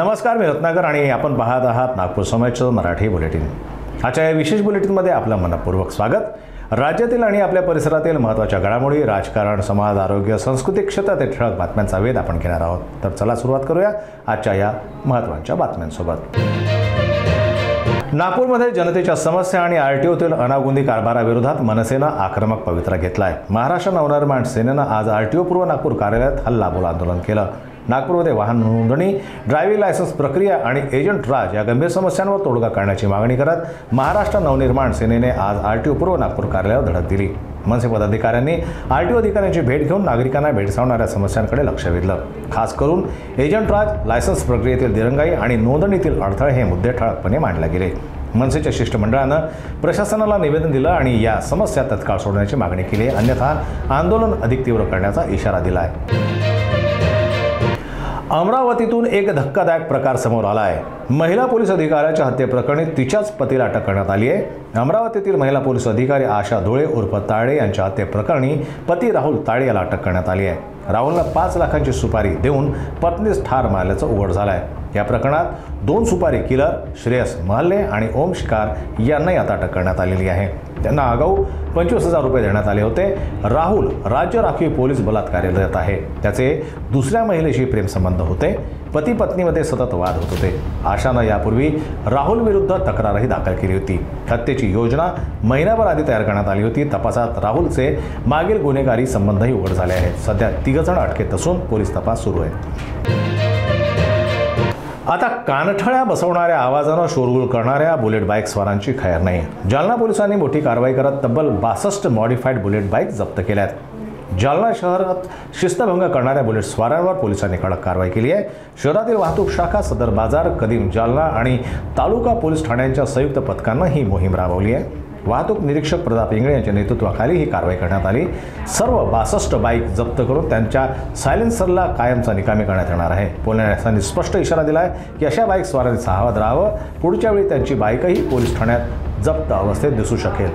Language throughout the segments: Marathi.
नमस्कार, मी रत्नाकर आणि आपण पाहत आहात नागपूर समयचं मराठी बुलेटिन। आजच्या या विशेष बुलेटिनमध्ये आपलं मनपूर्वक स्वागत। राज्यातील आणि आपल्या परिसरातील महत्त्वाच्या घडामोडी, राजकारण, समाज, आरोग्य, सांस्कृतिक क्षेत्रातील ठळक बातम्यांचा वेध आपण घेणार आहोत। तर चला सुरुवात करूया आजच्या या महत्त्वाच्या बातम्यांसोबत। नागपूरमध्ये जनतेच्या समस्या आणि आरटीओतील अनागोंदी कारभाराविरोधात मनसेनं आक्रमक पवित्रा घेतलाय। महाराष्ट्र नवनिर्माण सेनेनं आज आरटीओ पूर्व नागपूर कार्यालयात हल्लाबोल आंदोलन केलं। नागपूरमध्ये वाहन नोंदणी, ड्रायव्हिंग लायसन्स प्रक्रिया आणि एजंट राज या गंभीर समस्यांवर तोडगा काढण्याची मागणी करत महाराष्ट्र नवनिर्माण सेनेने आज आरटीओ पूर्व नागपूर कार्यालयावर धडक दिली। मनसे पदाधिकाऱ्यांनी आरटीओ अधिकाऱ्यांची भेट घेऊन नागरिकांना भेडसावणाऱ्या समस्यांकडे लक्ष वेधलं। खास करून एजंट राज, लायसन्स प्रक्रियेतील दिरंगाई आणि नोंदणीतील अडथळे हे मुद्दे ठळकपणे मांडले गेले। मनसेच्या शिष्टमंडळानं प्रशासनाला निवेदन दिलं आणि या समस्या तत्काळ सोडवण्याची मागणी केली, अन्यथा आंदोलन अधिक तीव्र करण्याचा इशारा दिला आहे। अमरावतीतून एक धक्कादायक प्रकार समोर आला आहे। महिला पोलीस अधिकाऱ्याच्या हत्येप्रकरणी तिच्याच पतीला अटक करण्यात आली आहे। अमरावतीतील महिला पोलीस अधिकारी आशा धुळे उर्फ ताळे यांच्या हत्येप्रकरणी पती राहुल ताळे याला अटक करण्यात आली आहे। राहुलला 5 लाखांची सुपारी देऊन पत्नीस ठार मारल्याचं उघड झालं आहे। या प्रकरणात 2 सुपारी किलर श्रेयस महल्ले आणि ओम शिकार यांनाही आता अटक करण्यात आलेली आहे। त्यांना आगाऊ 25,000 रुपये देण्यात आले होते। राहुल राज्य राखीव पोलीस बलात कार्यरत आहे। त्याचे दुसऱ्या महिलेशी प्रेमसंबंध होते। पती पत्नीमध्ये सतत वाद होत होते। आशानं यापूर्वी राहुल विरुद्ध तक्रारही दाखल केली होती। हत्येची योजना महिनाभर आधी तयार करण्यात आली होती। तपासात राहुलचे मागील गुन्हेगारी संबंधही उघड झाले आहेत। सध्या 3 जण अटकेत असून पोलीस तपास सुरू आहे। आता कानठळ्या बसवणाऱ्या आवाजानं शोरगुल करणाऱ्या बुलेट बाईक स्वारांची खैर नाही। जालना पोलिसांनी मोठी कारवाई करत तब्बल 62 मॉडिफाईड बुलेट बाईक जप्त केल्या आहेत। जालना शहरात शिस्तभंग करणाऱ्या बुलेट स्वारांवर पोलिसांनी कडक कारवाई केली आहे। शहरातील वाहतूक शाखा, सदर बाजार, कदीम जालना आणि तालुका पोलीस ठाण्यांच्या संयुक्त पथकानं ही मोहीम राबवली आहे। वाहतूक निरीक्षक प्रताप इंगळे यांच्या नेतृत्वाखाली ही कारवाई करण्यात आली। सर्व 62 बाईक जप्त करून त्यांच्या सायलेन्सरला कायमचा निकामी करण्यात येणार आहे। पोलिसांनी स्पष्ट इशारा दिला आहे की अशा बाईक स्वारांनी सावध राहावं। पुढच्या वेळी त्यांची बाईकही पोलीस ठाण्यात जप्त अवस्थेत दिसू शकेल।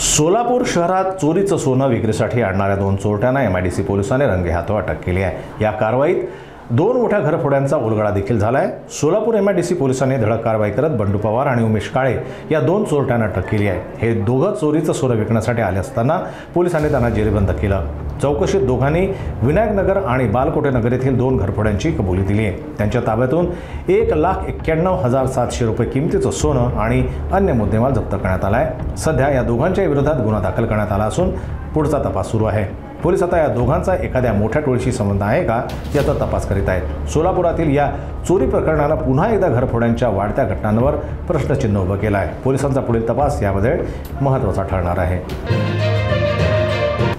सोलापूर शहरात चोरीचं सोनं विक्रीसाठी आणणाऱ्या 2 चोरट्यांना एमआयडीसी पोलिसांनी रंगेहाथों अटक केली आहे। या कारवाईत 2 मोठ्या घरफोड्यांचा उलगडा देखील झाला आहे। सोलापूर एमआयडीसी पोलिसांनी धडक कारवाई करत बंडू पवार आणि उमेश काळे या 2 चोरट्यांना अटक केली आहे। हे दोघं चोरीचं सोनं विकण्यासाठी आले असताना पोलिसांनी त्यांना जेरबंद केलं। चौकशीत दोघांनी विनायकनगर आणि बालकोटे नगर येथील 2 घरफोड्यांची कबुली दिली आहे। त्यांच्या ताब्यातून 1,91,700 रुपये किमतीचं सोनं आणि अन्य मुद्देमाल जप्त करण्यात आला आहे। सध्या या दोघांच्या विरोधात गुन्हा दाखल करण्यात आला असून पुढचा तपास सुरू आहे। पोलीस आता या दोघांचा एखाद्या मोठ्या टोळीशी संबंध आहे का याचा तपास करीत आहेत। सोलापुरातील या चोरी प्रकरणानं पुन्हा एकदा घरफोड्यांच्या वाढत्या घटनांवर प्रश्नचिन्ह उभं केलं आहे। पोलिसांचा पुढील तपास यामध्ये महत्त्वाचा ठरणार आहे।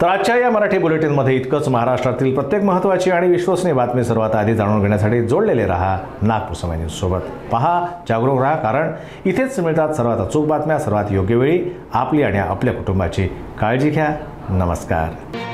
तर आजच्या या मराठी बुलेटिनमध्ये इतकंच। महाराष्ट्रातील प्रत्येक महत्त्वाची आणि विश्वसनीय बातमी सर्वात आधी जाणून घेण्यासाठी जोडलेले रहा नागपूर समय न्यूज सोबत। पहा, जागरूक राहा, कारण इथेच मिळतात सर्वात अचूक बातम्या सर्वात योग्य वेळी। आपली आणि आपल्या कुटुंबाची काळजी घ्या। नमस्कार।